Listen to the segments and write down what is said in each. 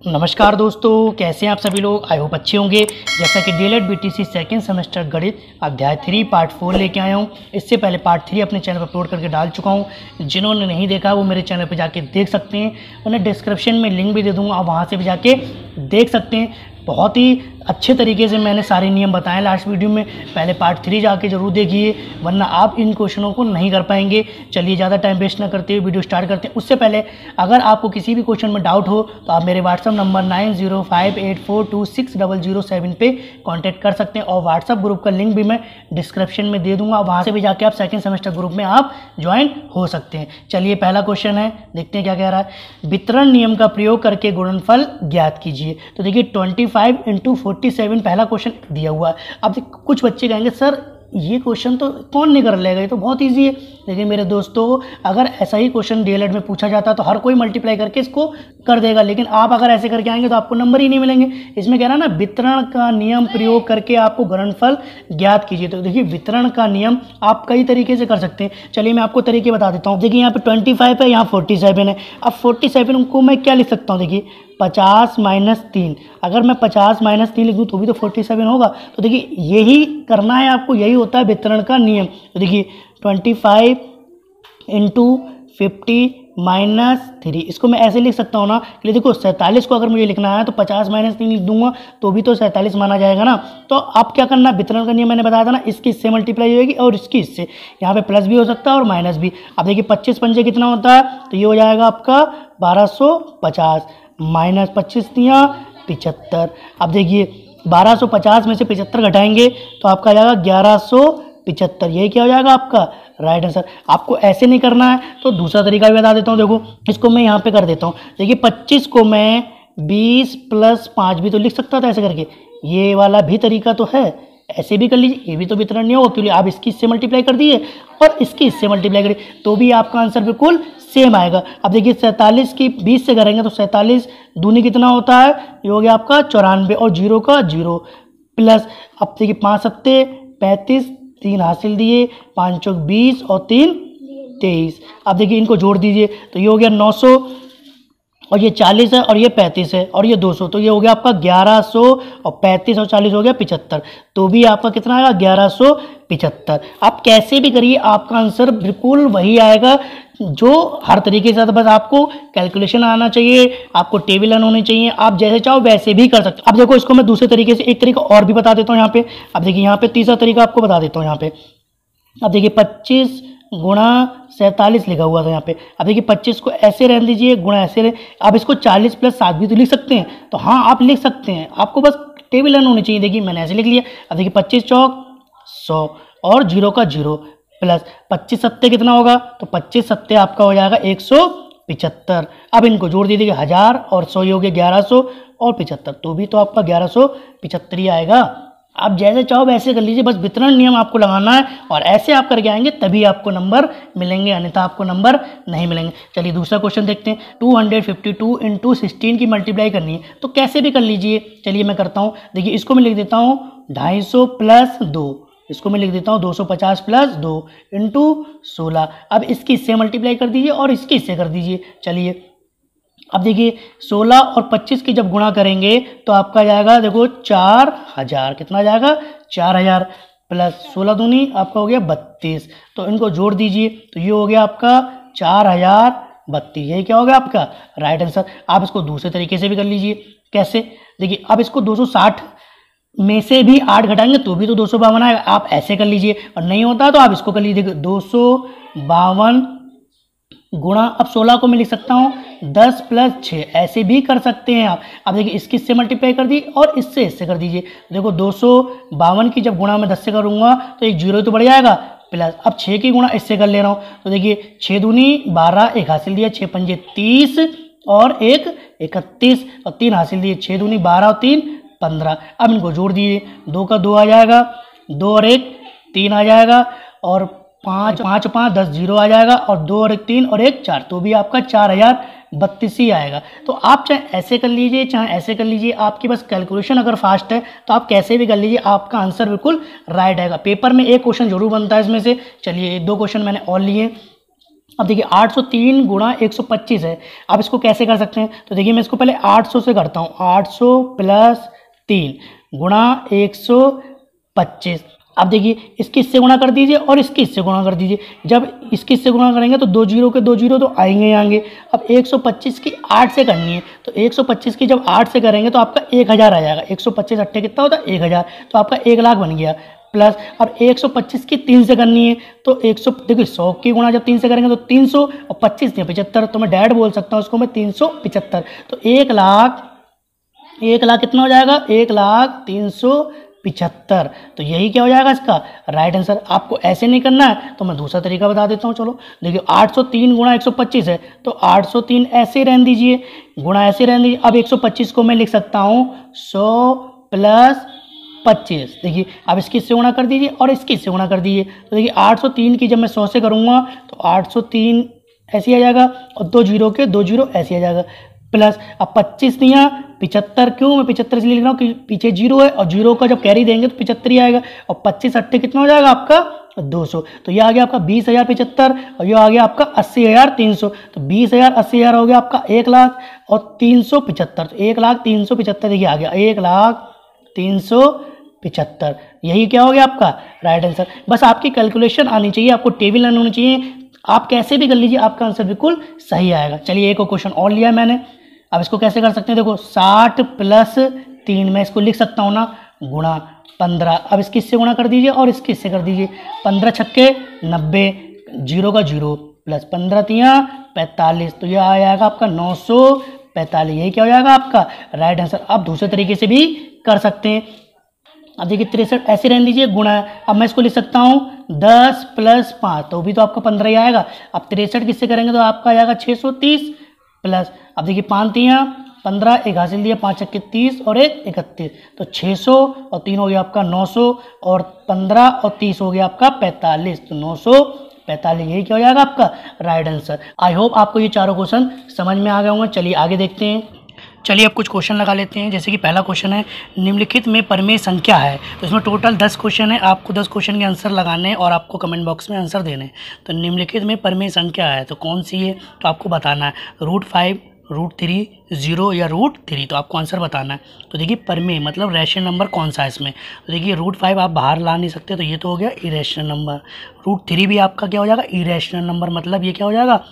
नमस्कार दोस्तों, कैसे हैं आप सभी लोग। आई होप अच्छे होंगे। जैसा कि डीएलएड बीटीसी सेकंड सेमेस्टर गणित अध्याय 3 पार्ट 4 लेके आया हूं। इससे पहले पार्ट 3 अपने चैनल पर अपलोड करके डाल चुका हूं। जिन्होंने नहीं देखा वो मेरे चैनल पर जाके देख सकते हैं। उन्हें डिस्क्रिप्शन में लिंक भी दे दूँगा, आप वहाँ से भी जाके देख सकते हैं। बहुत ही अच्छे तरीके से मैंने सारे नियम बताए लास्ट वीडियो में। पहले पार्ट 3 जाके जरूर देखिए, वरना आप इन क्वेश्चनों को नहीं कर पाएंगे। चलिए ज़्यादा टाइम वेस्ट ना करते हुए वीडियो स्टार्ट करते हैं। उससे पहले अगर आपको किसी भी क्वेश्चन में डाउट हो तो आप मेरे व्हाट्सअप नंबर 9058426007 पे कांटेक्ट कर सकते हैं। और व्हाट्सअप ग्रुप का लिंक भी मैं डिस्क्रिप्शन में दे दूंगा, वहाँ से भी जाके आप सेकेंड सेमेस्टर ग्रुप में आप ज्वाइन हो सकते हैं। चलिए पहला क्वेश्चन है, देखते हैं क्या कह रहा है। वितरण नियम का प्रयोग करके गुणनफल ज्ञात कीजिए। तो देखिए 25 × 47 पहला क्वेश्चन दिया हुआ है। अब कुछ बच्चे कहेंगे सर ये क्वेश्चन तो कौन नहीं कर लेगा, ये तो बहुत इजी है। लेकिन मेरे दोस्तों, अगर ऐसा ही क्वेश्चन डीएलएड में पूछा जाता तो हर कोई मल्टीप्लाई करके इसको कर देगा। लेकिन आप अगर ऐसे करके आएंगे तो आपको नंबर ही नहीं मिलेंगे। इसमें कह रहा है ना, वितरण का नियम प्रयोग करके आपको गुणनफल ज्ञात कीजिए। तो देखिए वितरण का नियम आप कई तरीके से कर सकते हैं। चलिए मैं आपको तरीके बता देता हूँ। देखिए यहाँ पे 25 है, यहाँ 47 है। अब 47 को मैं क्या लिख सकता हूँ, देखिए 50 - 3। अगर मैं 50 - 3 लिख दूँ तो भी तो 47 होगा। तो देखिए यही करना है आपको, यही होता है वितरण का नियम। तो देखिए 25 × 50 - 3, इसको मैं ऐसे लिख सकता हूँ ना कि देखो 47 को अगर मुझे लिखना है तो 50 - 3 लिख दूंगा तो भी तो 47 माना जाएगा ना। तो आप क्या करना, वितरण का नियम मैंने बताया था ना, इसकी इससे मल्टीप्लाई होगी और इसकी इससे। यहाँ पे प्लस भी हो सकता है और माइनस भी। अब देखिए 25 पंजे कितना होता है, तो ये हो जाएगा आपका 1250 - 25 दिया 75। अब देखिए 1250 में से 75 घटाएंगे तो आपका आ जाएगा 1175। यही क्या हो जाएगा आपका राइट आंसर। आपको ऐसे नहीं करना है तो दूसरा तरीका भी बता देता हूँ। देखो इसको मैं यहाँ पे कर देता हूँ। देखिए 25 को मैं 20 + 5 भी तो लिख सकता था ऐसे करके। ये वाला भी तरीका तो है, ऐसे भी कर लीजिए। ये भी तो वितरण नहीं होगा, क्योंकि आप इसकी इससे मल्टीप्लाई कर दिए और इसकी इससे मल्टीप्लाई करिए तो भी आपका आंसर बिल्कुल सेम आएगा। अब देखिए 47 की 20 से करेंगे तो 47 दूनी कितना होता है, ये हो गया आपका 94 और 0 का 0 प्लस। अब देखिए 5 × 7 = 35, 3 हासिल दिए, 5 × 4 = 20 और 3 = 23। अब देखिए इनको जोड़ दीजिए तो ये हो गया 900 और ये 40 है और ये 35 है और ये 200, तो ये हो गया आपका 1100 और 35 और 40 हो गया 75। तो भी आपका कितना आएगा 1175। आप कैसे भी करिए आपका आंसर बिल्कुल वही आएगा जो हर तरीके से। बस आपको कैलकुलेशन आना चाहिए, आपको टेबल आना होनी चाहिए। आप जैसे चाहो वैसे भी कर सकते हो। अब देखो इसको मैं दूसरे तरीके से एक तरीका और भी बता देता हूँ यहाँ पे। अब देखिए यहाँ पे तीसरा तरीका आपको बता देता हूँ यहाँ पे। अब देखिए 25 × 47 लिखा हुआ था यहाँ पे। अब देखिए 25 को ऐसे रहने दीजिए, गुणा ऐसे रहे। आप इसको 40 + 7 भी तो लिख सकते हैं। तो हाँ आप लिख सकते हैं, आपको बस टेबल रन होनी चाहिए। देखिए मैंने ऐसे लिख लिया। अब देखिए 25 चौक 100 और 0 का 0 प्लस 25 सत्ते कितना होगा, तो 25 सत्ते आपका हो जाएगा 175। अब इनको जोड़ दीजिए 1000 और 100 हो गया 1100 और 75, तो भी तो आपका 1175 ही आएगा। आप जैसे चाहो वैसे कर लीजिए, बस वितरण नियम आपको लगाना है और ऐसे आप करके आएंगे तभी आपको नंबर मिलेंगे, अन्यथा आपको नंबर नहीं मिलेंगे। चलिए दूसरा क्वेश्चन देखते हैं। 252 × 16 की मल्टीप्लाई करनी है तो कैसे भी कर लीजिए। चलिए मैं करता हूँ। देखिए इसको मैं लिख देता हूँ 250 + 2, इसको मैं लिख देता हूँ 250 + 2 × 16। अब इसकी इससे मल्टीप्लाई कर दीजिए और इसकी इससे कर दीजिए। चलिए अब देखिए 16 और 25 की जब गुणा करेंगे तो आपका जाएगा, देखो 4000। कितना जाएगा 4000 प्लस 16 दूनी आपका हो गया 32। तो इनको जोड़ दीजिए तो ये हो गया आपका 4032। यही क्या हो गया आपका राइट आंसर। आप इसको दूसरे तरीके से भी कर लीजिए। कैसे, देखिए अब इसको 260 में से भी 8 घटाएंगे तो भी तो 252 आएगा। आप ऐसे कर लीजिए और नहीं होता तो आप इसको कर लीजिए। 252 गुणा, अब 16 को मैं लिख सकता हूँ 10 + 6, ऐसे भी कर सकते हैं आप। अब देखिए इसकी इससे मल्टीप्लाई कर दी और इससे इससे कर दीजिए। देखो 252 की जब गुणा मैं 10 से करूँगा तो एक 0 तो बढ़ जाएगा प्लस। अब 6 की गुणा इससे कर ले रहा हूँ तो देखिए 6 दूनी 12, 1 हासिल दिया, 6 पंजे 30 और 1 31 और 3 हासिल दिए, 6 दूनी 12 और 3 15। अब इनको जोड़ दीजिए, 2 का 2 आ जाएगा, 2 और 1 3 आ जाएगा और 5 5 5 10 0 आ जाएगा और 2 और 1 3 और 1 4, तो भी आपका 4032 ही आएगा। तो आप चाहे ऐसे कर लीजिए चाहे ऐसे कर लीजिए, आपकी बस कैलकुलेशन अगर फास्ट है तो आप कैसे भी कर लीजिए, आपका आंसर बिल्कुल राइट आएगा। पेपर में एक क्वेश्चन जरूर बनता है इसमें से। चलिए 1-2 क्वेश्चन मैंने और लिए। अब देखिए 803 गुणा 125 है। अब इसको कैसे कर सकते हैं, तो देखिए मैं इसको पहले 800 से करता हूँ। 800 प्लस 3 गुणा 125। अब देखिए इसके इससे गुणा कर दीजिए और इसके इससे गुणा कर दीजिए। जब इसके इससे गुणा करेंगे तो 2 जीरो के 2 जीरो तो आएंगे ही आएंगे। अब 125 की 8 से करनी है, तो 125 की जब 8 से करेंगे तो आपका 1000 आ जाएगा। 125 अट्ठे कितना होता है 1000, तो आपका 1 लाख बन गया। प्लस अब 125 की 3 से करनी है, तो 100 देखिए 100 की गुणा जब 3 से करेंगे तो 300 और 25 नहीं 75, तो मैं डैड बोल सकता हूँ उसको मैं 375। तो 1 लाख कितना हो जाएगा 1,03,75। तो यही क्या हो जाएगा इसका राइट आंसर। आपको ऐसे नहीं करना है तो मैं दूसरा तरीका बता देता हूँ। चलो देखिए 803 गुणा 125 है, तो 803 ऐसे रहने दीजिए, गुणा ऐसे रहने दीजिए। अब 125 को मैं लिख सकता हूँ 100 प्लस 25। देखिए अब इसकी इससे गुणा कर दीजिए और इसकी इससे गुणा कर दीजिए। तो देखिए 803 की जब मैं 100 से करूँगा तो 803 ऐसे आ जाएगा और 2 जीरो के 2 जीरो ऐसे आ जाएगा। प्लस अब 25 नहीं आ 75, क्यों मैं 75 इसलिए लिख रहा हूँ कि पीछे जीरो है और जीरो का जब कैरी देंगे तो 75 ही आएगा। और 25 अट्ठे कितना हो जाएगा आपका 200, तो ये आ गया आपका 20,075 और ये आ गया आपका 80,300। तो 20,000 80,000 हो गया आपका 1 लाख और 375, तो 1,03,75 देखिए आ गया 1,03,75। यही क्या हो गया आपका राइट आंसर। बस आपकी कैलकुलेशन आनी चाहिए, आपको टेबल आनी चाहिए, आप कैसे भी कर लीजिए आपका आंसर बिल्कुल सही आएगा। चलिए एक और क्वेश्चन और लिया है मैंने। अब इसको कैसे कर सकते हैं, देखो 60 प्लस 3 मैं इसको लिख सकता हूँ ना गुणा 15। अब इसकी इससे गुणा कर दीजिए और इसकी इससे कर दीजिए। 15 छक्के 90, जीरो का जीरो प्लस 15 तिया 45, तो यह आ जाएगा आपका 945। यही क्या हो जाएगा आपका राइट आंसर। आप दूसरे तरीके से भी कर सकते हैं। अब देखिए 63 ऐसे रहने दीजिए गुणा। अब मैं इसको लिख सकता हूँ 10 प्लस 5, तो भी तो आपका 15 ही आएगा। अब 63 किससे करेंगे तो आपका आ जाएगा 630 प्लस, अब देखिए 5 तिया 15, एक हासिल दिया 5 छक्के 30 और 1 31, तो 600 और 3 हो गया आपका 900 और 15 और 30 हो गया आपका 45, तो 945। यही क्या हो जाएगा आपका राइट आंसर। आई होप आपको ये चारों क्वेश्चन समझ में आ गए होंगे। चलिए आगे देखते हैं। चलिए अब कुछ क्वेश्चन लगा लेते हैं। जैसे कि पहला क्वेश्चन है निम्नलिखित में परिमेय संख्या है, तो इसमें टोटल 10 क्वेश्चन है। आपको 10 क्वेश्चन के आंसर लगाने हैं और आपको कमेंट बॉक्स में आंसर देने हैं। तो निम्नलिखित में परिमेय संख्या है तो कौन सी है, तो आपको बताना है √5, √3, 0 या √3, तो आपको आंसर बताना है। तो देखिए परिमेय मतलब रैशनल नंबर कौन सा है इसमें, तो देखिए √5 आप बाहर ला नहीं सकते, तो ये तो हो गया इरेशनल नंबर। √3 भी आपका क्या हो जाएगा इरेशनल नंबर, मतलब ये क्या हो जाएगा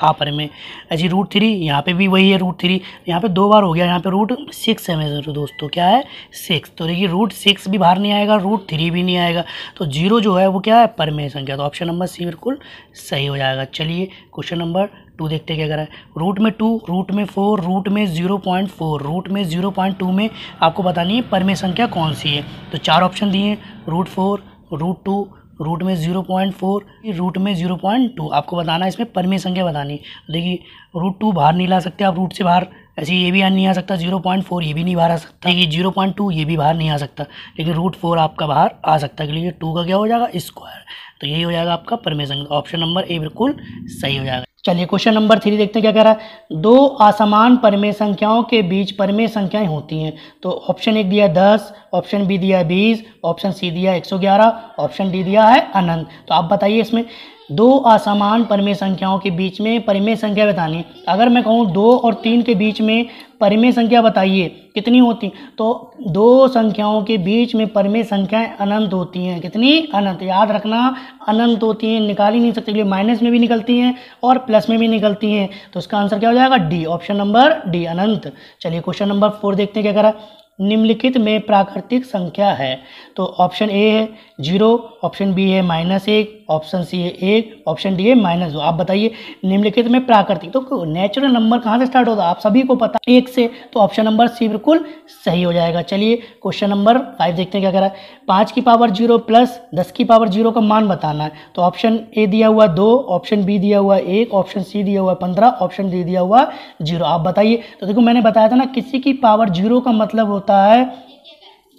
परिमेय। ऐसी √3 यहाँ पे भी वही है √3, यहाँ पे 2 बार हो गया, यहाँ पे √6 है मेरे दोस्तों, क्या है 6, तो देखिए √6 भी बाहर नहीं आएगा, √3 भी नहीं आएगा, तो 0 जो है वो क्या है परिमेय संख्या। तो ऑप्शन नंबर सी बिल्कुल सही हो जाएगा। चलिए क्वेश्चन नंबर 2 देखते हैं क्या करा है। रूट में 2, रूट में 4, रूट में 0.4, रूट में 0.2 में आपको बतानी है परिमेय संख्या कौन सी है। तो 4 ऑप्शन दिए √4, √2, रूट में 0.4, रूट में 0.2, आपको बताना है इसमें परिमेय संख्या बतानी है। देखिए √2 बाहर नहीं ला सकते आप रूट से बाहर, ऐसे ये भी नहीं आ सकता, 0.4 ये भी नहीं बाहर आ सकता, देखिए 0.2 ये भी बाहर नहीं आ सकता, लेकिन √4 आपका बाहर आ सकता है, क्योंकि 2 का क्या हो जाएगा स्क्वायर, तो यही हो जाएगा आपका परिमेय संख्या। ऑप्शन नंबर ए बिल्कुल सही हो जाएगा। चलिए क्वेश्चन नंबर 3 देखते हैं क्या कह रहा है। 2 असमान परिमेय संख्याओं के बीच परिमेय संख्याएं होती हैं। तो ऑप्शन 1 दिया है 10, ऑप्शन बी दिया है 20, ऑप्शन सी दिया है 111, ऑप्शन डी दिया है अनंत। तो आप बताइए इसमें 2 असमान परिमेय संख्याओं के बीच में परिमेय संख्या बतानी है। अगर मैं कहूँ 2 और 3 के बीच में परिमेय संख्या बताइए कितनी होती, तो 2 संख्याओं के बीच में परिमेय संख्याएं अनंत होती हैं। कितनी अनंत, याद रखना अनंत होती हैं, निकाल ही नहीं सकते, इसलिए माइनस में भी निकलती हैं और प्लस में भी निकलती हैं। तो इसका आंसर क्या हो जाएगा डी, ऑप्शन नंबर डी अनंत। चलिए क्वेश्चन नंबर 4 देखते हैं क्या करा। निम्नलिखित में प्राकृतिक संख्या है। तो ऑप्शन ए है 0, ऑप्शन बी है -1, ऑप्शन सी है 1, ऑप्शन डी है -2। आप बताइए निम्नलिखित में प्राकृतिक, तो नेचुरल नंबर कहाँ से स्टार्ट होता है आप सभी को पता 1 से, तो ऑप्शन नंबर सी बिल्कुल सही हो जाएगा। चलिए क्वेश्चन नंबर 5 देखते हैं क्या कह रहा है। 5 की पावर 0 प्लस 10 की पावर 0 का मान बताना है। तो ऑप्शन ए दिया हुआ 2, ऑप्शन बी दिया हुआ 1, ऑप्शन सी दिया हुआ 15, ऑप्शन डी दिया हुआ 0। आप बताइए। तो देखो मैंने बताया था ना किसी की पावर 0 का मतलब होता है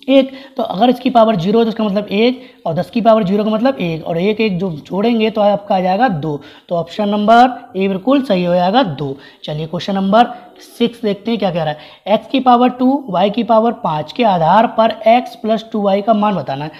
1, तो अगर इसकी पावर 0 तो इसका मतलब 1, और 10 की पावर 0 का मतलब 1, और 1 1 जो जोड़ेंगे तो आपका आ जाएगा 2। तो ऑप्शन नंबर ए बिल्कुल सही हो जाएगा 2। चलिए क्वेश्चन नंबर 6 देखते हैं क्या कह रहा है। x की पावर 2, y की पावर 5 के आधार पर x + 2y का मान बताना है।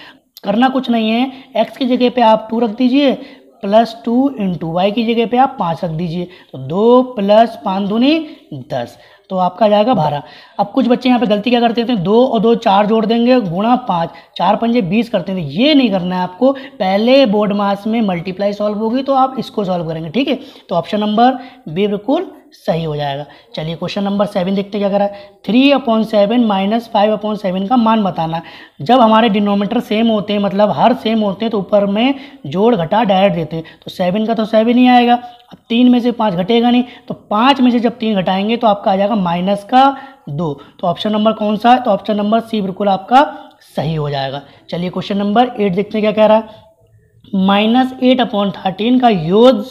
करना कुछ नहीं है, x की जगह पे आप 2 रख दीजिए, +2 इंटू वाई की जगह पे आप 5 रख दीजिए, तो 2 + 5 दूनी 10, तो आपका जाएगा 12। अब कुछ बच्चे यहाँ पे गलती क्या करते थे, 2 और 2 4 जोड़ देंगे गुणा 5, 4 पंजे 20 करते थे। ये नहीं करना है आपको, पहले बोर्ड मास में मल्टीप्लाई सॉल्व होगी तो आप इसको सॉल्व करेंगे, ठीक है। तो ऑप्शन नंबर बी बिल्कुल सही हो जाएगा। चलिए क्वेश्चन नंबर 7 देखते क्या करा है। 3/7 माइनस 5/7 का मान बताना। जब हमारे डिनोमीटर सेम होते हैं, मतलब हर सेम होते हैं, तो ऊपर में जोड़ घटा डायरेक्ट देते हैं, तो 7 का तो 7 ही आएगा। अब 3 में से 5 घटेगा नहीं, तो 5 में से जब 3 घटाएंगे तो आपका आ जाएगा -2। तो ऑप्शन नंबर कौन सा है, तो ऑप्शन नंबर सी बिल्कुल आपका सही हो जाएगा। चलिए क्वेश्चन नंबर 8 देखते हैं क्या कह रहा है। -8/13 का योग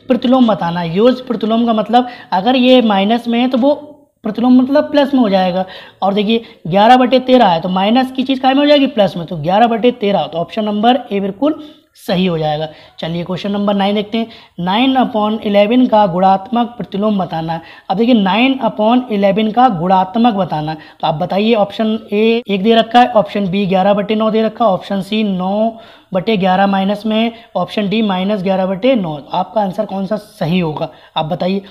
प्रतिलोम बताना। योग प्रतिलोम का मतलब अगर ये माइनस में है तो वो प्रतिलोम मतलब प्लस में हो जाएगा। और देखिए 11/13 है, तो माइनस की चीज़ काय में हो जाएगी, प्लस में, तो 11/13, तो ऑप्शन नंबर ए बिल्कुल सही हो जाएगा। चलिए क्वेश्चन नंबर 9 देखते हैं। 9/11 का गुणात्मक प्रतिलोम बताना। अब देखिए 9/11 का गुणात्मक बताना, तो आप बताइए। ऑप्शन ए 1 दे रखा है, ऑप्शन बी 11/9 दे रखा है, ऑप्शन सी 9/11 माइनस में, ऑप्शन डी -11/9। आपका आंसर कौन सा सही होगा, आप बताइए।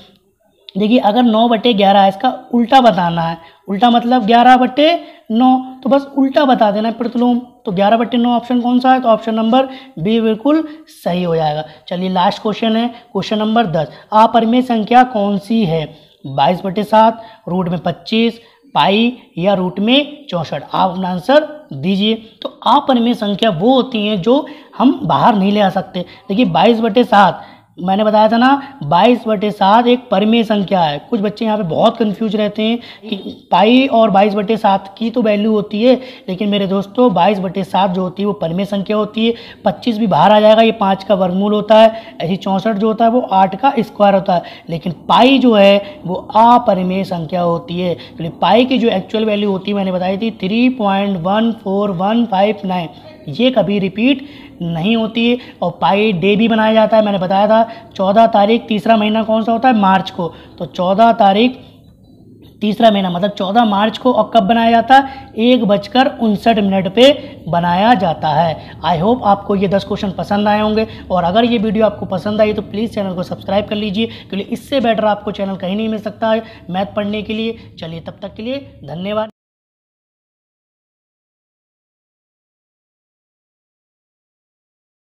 देखिए अगर 9/11 है, इसका उल्टा बताना है। उल्टा मतलब 11/9, तो बस उल्टा बता देना है प्रतिलोम। तो 11/9 ऑप्शन कौन सा है, तो ऑप्शन नंबर बी बिल्कुल सही हो जाएगा। चलिए लास्ट क्वेश्चन है, क्वेश्चन नंबर 10। अपरिमेय संख्या कौन सी है, 22/7, रूट में 25, पाई या रूट में 64। आप अपना आंसर दीजिए। तो अपरिमेय संख्या वो होती हैं जो हम बाहर नहीं ले आ सकते। देखिए 22/7 मैंने बताया था ना, 22/7 एक परिमेय संख्या है। कुछ बच्चे यहाँ पे बहुत कंफ्यूज रहते हैं कि पाई और 22/7 की तो वैल्यू होती है, लेकिन मेरे दोस्तों 22/7 जो होती है वो परिमेय संख्या होती है। 25 भी बाहर आ जाएगा, ये 5 का वर्गमूल होता है। ऐसी 64 जो होता है वो 8 का स्क्वायर होता है। लेकिन पाई जो है वो अपरिमेय संख्या होती है। तो पाई की जो एक्चुअल वैल्यू होती है मैंने बताई थी 3.14159, ये कभी रिपीट नहीं होती है। और पाई डे भी बनाया जाता है, मैंने बताया था 14 तारीख तीसरा महीना कौन सा होता है, मार्च को। तो 14 तारीख तीसरा महीना मतलब 14 मार्च को। और कब बनाया जाता है, 1:59 पे बनाया जाता है। आई होप आपको ये 10 क्वेश्चन पसंद आए होंगे, और अगर ये वीडियो आपको पसंद आई तो प्लीज़ चैनल को सब्सक्राइब कर लीजिए, क्योंकि इससे बेटर आपको चैनल कहीं नहीं मिल सकता है मैथ पढ़ने के लिए। चलिए तब तक के लिए धन्यवाद।